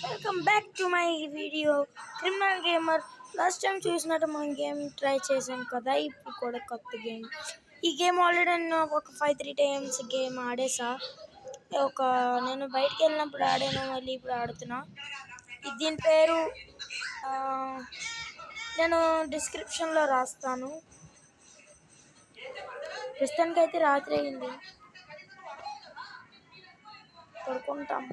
Welcome back to my video criminal gamer. Last time చూసినట్టు మనం game try చేసాం కదా, ఇప్పుడు కూడా కొత్త గేమ్. ఈ గేమ్ ఆల్రెడీ నేను ఒక 5-3 టైమ్స్ గేమ్ ఆడేసా. నేను బయటికి వెళ్ళినప్పుడు ఆడాను, మళ్ళీ ఇప్పుడు ఆడుతున్నా. దీని పేరు నేను డిస్క్రిప్షన్లో రాస్తాను. ప్రస్తుతానికైతే రాత్రి అయింది, పడుకుంటాం.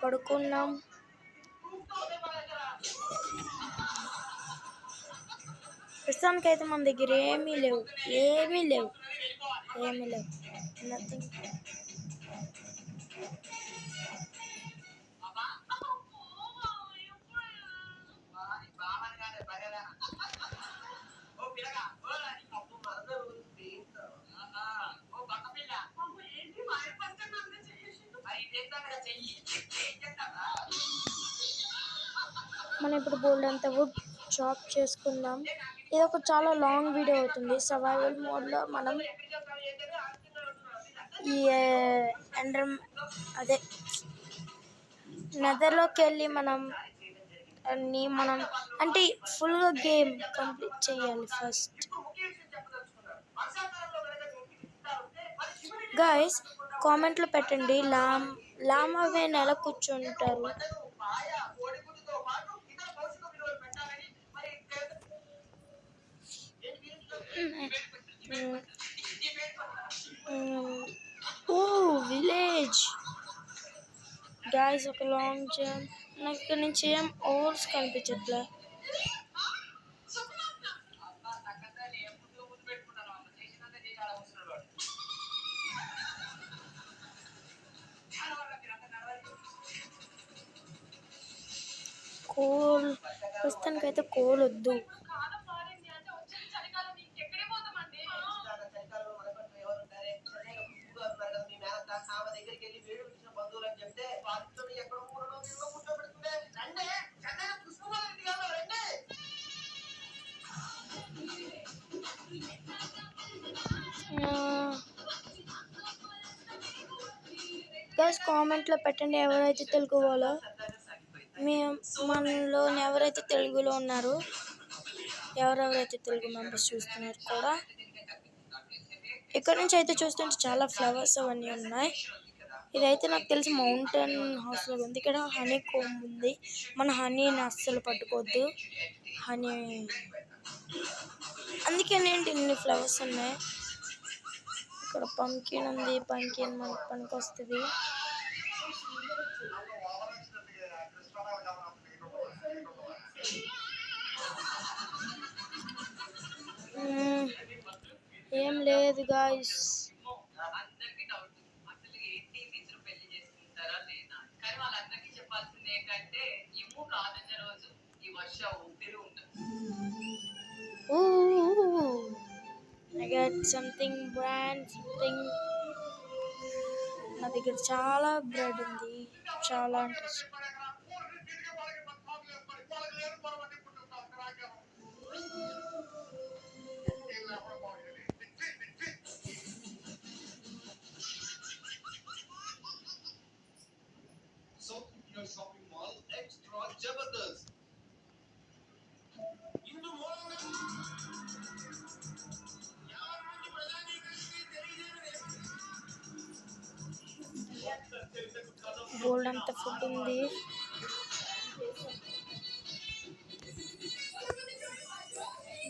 పడుకున్నాం. ప్రస్తుతానికైతే మన దగ్గర ఏమీ లేవు నథింగ్. మనం ఇప్పుడు బోల్డ్ అంతా వుడ్ చాప్ చేసుకుందాం. ఇది ఒక చాలా లాంగ్ వీడియో అవుతుంది. సర్వైవల్ మోడ్లో మనం ఈ నెదర్లోకి వెళ్ళి మనం అంటే ఫుల్గా గేమ్ కంప్లీట్ చేయాలి ఫస్ట్. గైస్ కామెంట్లో పెట్టండి, లామా వేన్ ఎలా కూర్చుంటారు. విలేజ్ గైస్, ఒక లాంగ్ జంప్. నాకు ఇక్కడ నుంచి ఏం ఓవర్స్ కనిపించట్లే. కోల్ ప్రస్తుతానికైతే కోల్ వద్దు. గైస్ కామెంట్లో పెట్టండి ఎవరైతే తెలుగు వాళ్ళో, మనలో ఎవరైతే తెలుగులో ఉన్నారో, ఎవరెవరైతే తెలుగు మెంబర్స్ చూస్తున్నారు కూడా. ఇక్కడ నుంచి అయితే చూస్తుంటే చాలా ఫ్లవర్స్ అవన్నీ ఉన్నాయి. ఇదైతే నాకు తెలిసి మౌంటైన్ హౌస్ లో ఉంది. ఇక్కడ హనీ కోమ్ ఉంది. మన హనీని అస్సలు పట్టుకోవద్దు, హనీ అందుకేనేంటి ఇన్ని ఫ్లవర్స్ ఉన్నాయి. ఇక్కడ పంకిన్ ఉంది, పంకిన్ మనకు పనికి వస్తుంది. ఏం లేదు guys, I got something brand something. నా దగ్గర చాలా బ్రెడ్ ఉంది, చాలా అంటే గోల్డ్ అంత ఫుడ్ ఉంది.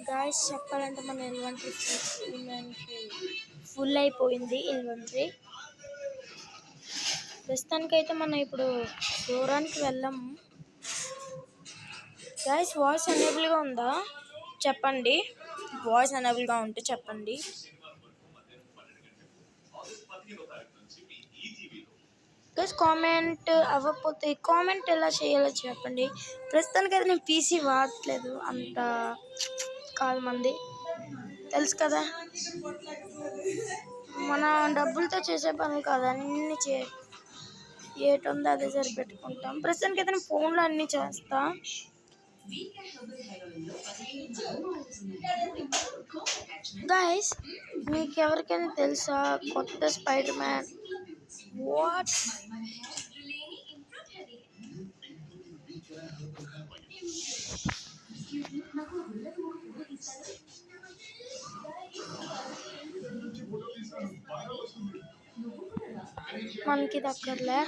గాయ్స్ చెప్పాలంటే మన ఇన్వెంటరీ ఫుల్ అయిపోయింది. ప్రస్తుతానికైతే మనం ఇప్పుడు దూరానికి వెళ్ళాము. గాయ్స్ వాయిస్ ఎనేబుల్గా ఉందా చెప్పండి, వాయిస్ ఎనేబుల్గా ఉంటే చెప్పండి. గైస్ కామెంట్ అవ్వకపోతే కామెంట్ ఎలా చేయాలో చెప్పండి. ప్రస్తుతానికైతే నేను పీసీ వాడట్లేదు, అంత కాదు మంది తెలుసు కదా. మన డబ్బులతో చేసే పనులు కాదు, అన్నీ ఏటుందో అదే సరిపెట్టుకుంటాం. ప్రస్తుతానికైతే నేను ఫోన్లో అన్నీ చేస్తా. గైస్, మీకు ఎవరికైనా తెలుసా కొత్త స్పైడర్ మ్యాన్? వాట్? మనకి దక్కర్లే.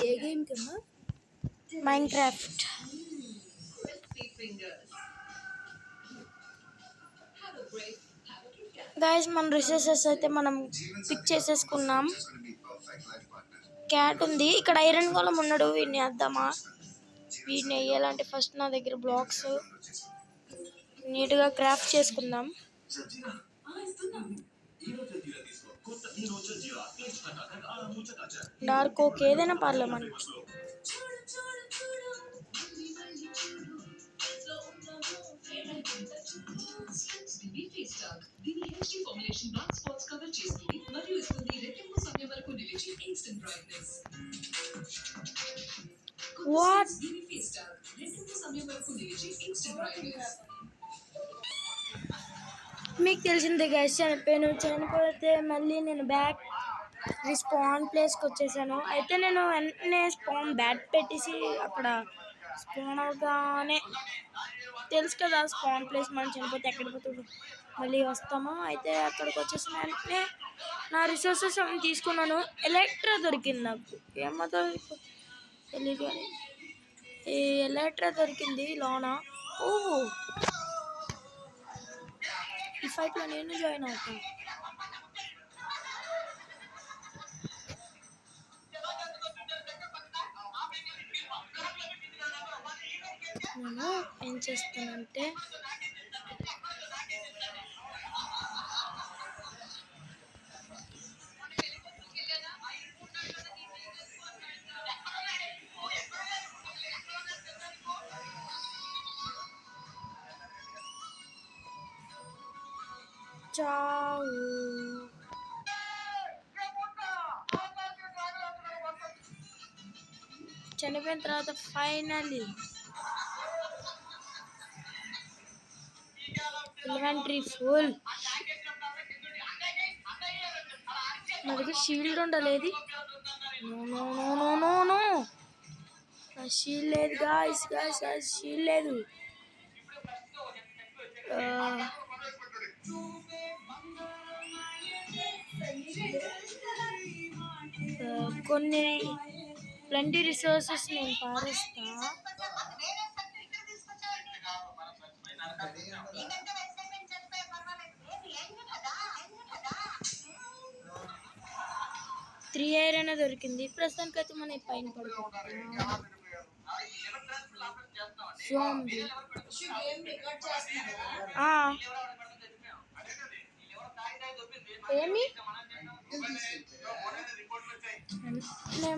ఏ గేమ్ కన్నా? మైన్క్రాఫ్ట్. గైస్, మన రిసోర్సెస్ అయితే మనం పిక్ చేసేసుకున్నాం. క్యాట్ ఉంది ఇక్కడ. ఐరన్ గోళం ఉన్నాడు, వీడిని వేద్దామా? వీడిని వేయాలంటే ఫస్ట్ నా దగ్గర బ్లాక్స్ నీట్గా క్రాఫ్ట్ చేసుకుందాం. డార్క్ ఓకే, ఏదైనా పర్లే మనకి. వాట్? మీకు తెలిసిందే గైస్, చనిపోతే మళ్ళీ నేను బ్యాక్ స్పాన్ ప్లేస్కి వచ్చేసాను. అయితే నేను వెంటనే స్పాన్ బ్యాట్ పెట్టేసి అక్కడ స్పాన్ అవగానే తెలుసు కదా స్పాన్ ప్లేస్, మనం చనిపోతే ఎక్కడ పోతుంది మళ్ళీ వస్తాము. అయితే అక్కడికి వచ్చేసిన వెంటనే నా రిసోర్సెస్ అన్ని తీసుకున్నాను. ఎలక్ట్రా దొరికింది నాకు, ఏమో తెలియదు కానీ ఈ ఎలక్ట్రా దొరికింది లోన. ఓహో, ఈ ఫైట్లో నేను జాయిన్ అవుతాను. నేను ఏం చేస్తానంటే చావు. చనిపోయిన తర్వాత ఫైనలీ ఇన్వెంటరీ ఫుల్. నా దగ్గర షీల్డ్ ఉండలేదు. No no no no no, నా షీల్డ్ లేదు గాయ్స్. షీల్డ్ లేదు. కొన్ని ప్lenty రిసోర్సెస్ నేను పారేస్తా. త్రీ ఐరన్ దొరికింది ప్రస్తుతానికి. అయితే మన పైన పడుకుంటాం. ఏమి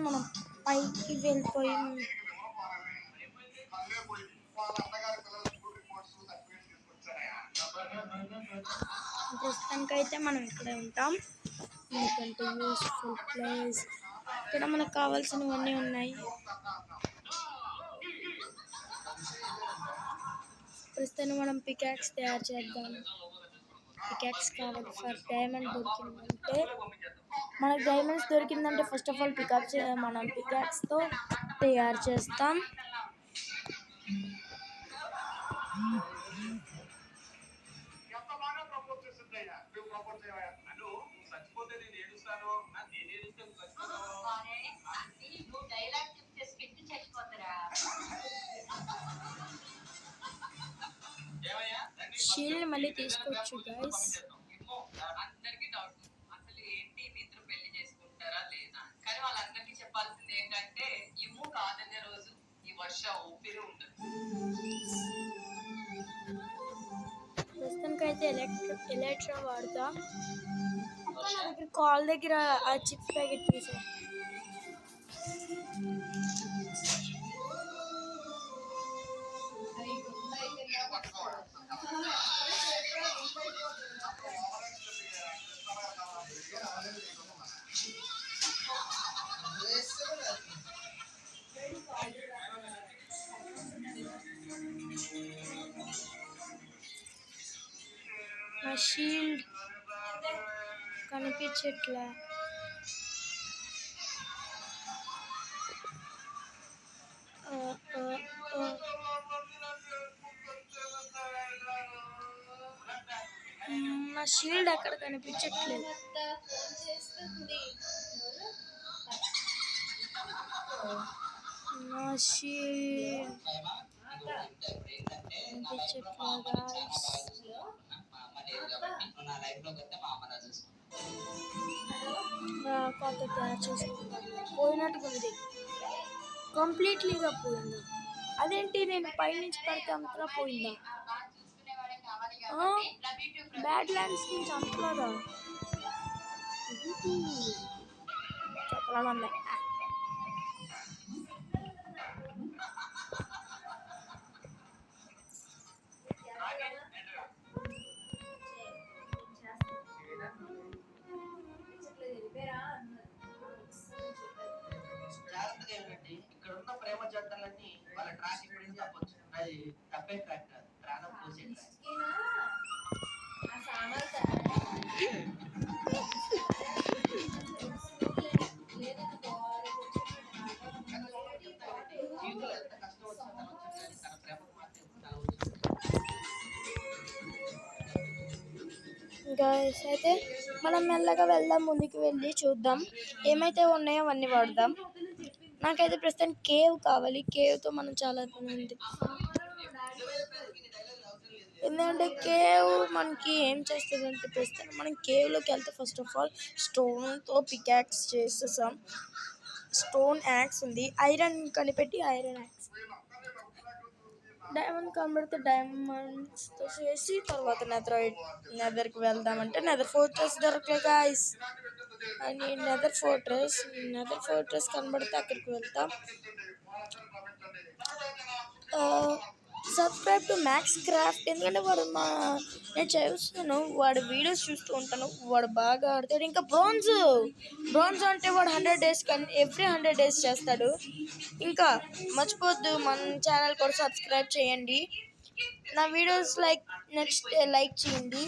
మనం పైకి వెళ్ళిపోయి ప్రస్తుతానికైతే మనం ఇక్కడే ఉంటాం, ఎందుకంటే యూస్ఫుల్ ప్లేస్. ఇక్కడ మనకు కావాల్సినవన్నీ ఉన్నాయి. ప్రస్తుతానికి మనం పికాక్స్ తయారు చేద్దాం. పికాక్స్ కావాలి ఫర్ డైమండ్ దొరికిందంటే. మనకు డైమండ్స్ దొరికిందంటే ఫస్ట్ ఆఫ్ ఆల్ పికాక్స్ మనం పికాక్స్తో తయారు చేస్తాం. షీల్డ్ మళ్ళీ తీసుకోవచ్చు గైస్. ప్రస్తుతానికైతే ఎలక్ట్రా వాడతా. నా దగ్గర కాల్ దగ్గర ఆ చిప్స్ ప్యాకెట్ తీసా. నా షీల్డ్ కనిపించట్లే. నా షీల్డ్ ఎక్కడ కనిపించట్లేదు. నా షీల్డ్ కనిపించట్లేదు. కొంత తయారు చేసుకుంటాను. పోయినట్టుగా ఉంది, కంప్లీట్లీగా పోయిందా? అదేంటి, నేను పైనుంచి పడితే అంతలా పోయిందా? బ్యాడ్ ల్యాండ్స్ నుంచి అంతలాగా చెప్పాలన్నా. ఇక్కడ ఉన్న ప్రేమ జంటలన్నీ వాళ్ళ ట్రాక్ ఇక్కడ చెప్పొచ్చు. అది తప్పే ట్రాక్ కాదు, ప్రాణం పోసే జీవితంలో ఎంత కష్టం వచ్చినా తన ప్రేమకు మాత్రం చాలా గైస్ అయితే మనం మెల్లగా వెళ్దాం, ముందుకు వెళ్ళి చూద్దాం ఏమైతే ఉన్నాయో అవన్నీ వాడదాం. నాకైతే ప్రస్తుతానికి కేవ్ కావాలి. కేవ్తో మనం చాలా పని ఉంది. ఎందుకంటే కేవ్ మనకి ఏం చేస్తుంది అంటే, ప్రస్తుతం మనం కేవ్లోకి వెళ్తే ఫస్ట్ ఆఫ్ ఆల్ స్టోన్తో పికాక్స్ చేసేసాం. స్టోన్ యాక్స్ ఉంది, ఐరన్ కనిపెట్టి ఐరన్ యాక్స్, డైమండ్ కనబడితే డైమండ్స్తో చేసి తర్వాత నెదర్కి వెళ్దామంటే నెదర్ ఫోర్ట్రెస్ దొరకలే గాయ్స్. అని నెదర్ ఫోర్ట్రెస్ కనబడితే అక్కడికి వెళ్తాం. సబ్స్క్రైబ్ టు మ్యాక్స్ క్రాఫ్ట్, ఎందుకంటే వాడు నేను చూస్తున్నాను, వాడు వీడియోస్ చూస్తూ ఉంటాను, వాడు బాగా ఆడతాడు. ఇంకా బ్రాంజ్ అంటే వాడు 100 days ఎవ్రీ 100 days చేస్తాడు. ఇంకా మర్చిపోద్దు మన ఛానల్ కూడా సబ్స్క్రైబ్ చేయండి. నా వీడియోస్ నచ్చితే లైక్ చేయండి,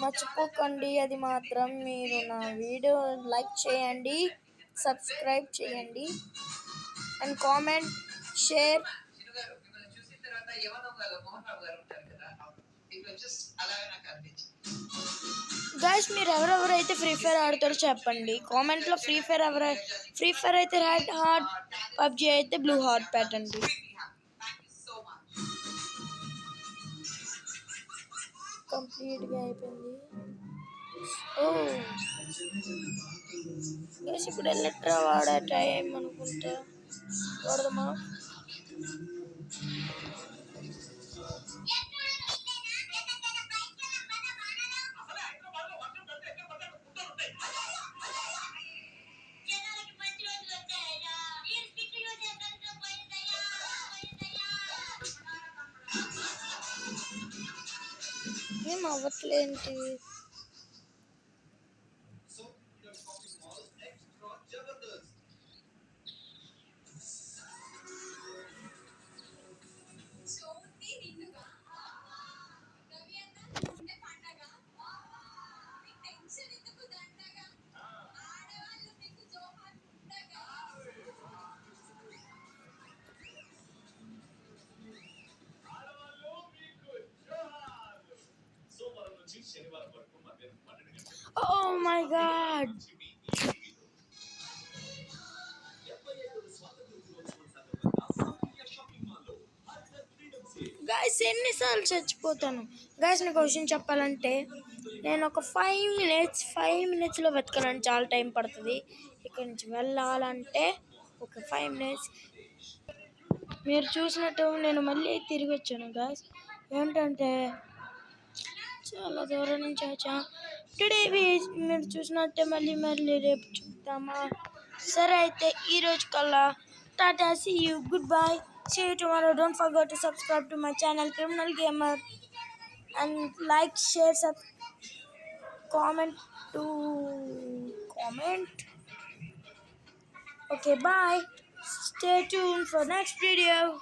మర్చిపోకండి. అది మాత్రం మీరు నా వీడియో లైక్ చేయండి, సబ్స్క్రైబ్ చేయండి అండ్ కామెంట్, షేర్. గైస్ మీరు ఎవరెవరైతే ఫ్రీ ఫైర్ ఆడతారో చెప్పండి కామెంట్లో. ఫ్రీ ఫైర్ అయితే రెడ్ హార్ట్, పబ్జీ అయితే బ్లూ హార్ట్ పెట్టండి. కంప్లీట్గా అయిపోయింది. గైస్ ఇప్పుడు ఎలక్ట్రా వాడే టైం అనుకుంటా, వాడదామా? ఏం అవ్వట్లేంటి? Oh my god. గైస్ ఎన్నిసార్లు చచ్చిపోతాను. గైస్ నీకు విషయం చెప్పాలంటే, నేను ఒక 5 minutesలో వెతకడానికి చాలా టైం పడుతుంది. ఇక్కడ నుంచి వెళ్ళాలంటే ఒక 5 minutes. మీరు చూసినట్టు నేను మళ్ళీ తిరిగి వచ్చాను గైస్. ఏంటంటే చాలా దూరం నుంచి వచ్చా. టుడే మీరు చూసినట్టే మళ్ళీ రేపు చూద్దామా? సరే అయితే ఈరోజు కల్లా tata, see you, goodbye. See you tomorrow. Don't forget to subscribe to my channel Criminal Gamer and like, share, comment to comment. Okay, bye. Stay tuned for next video.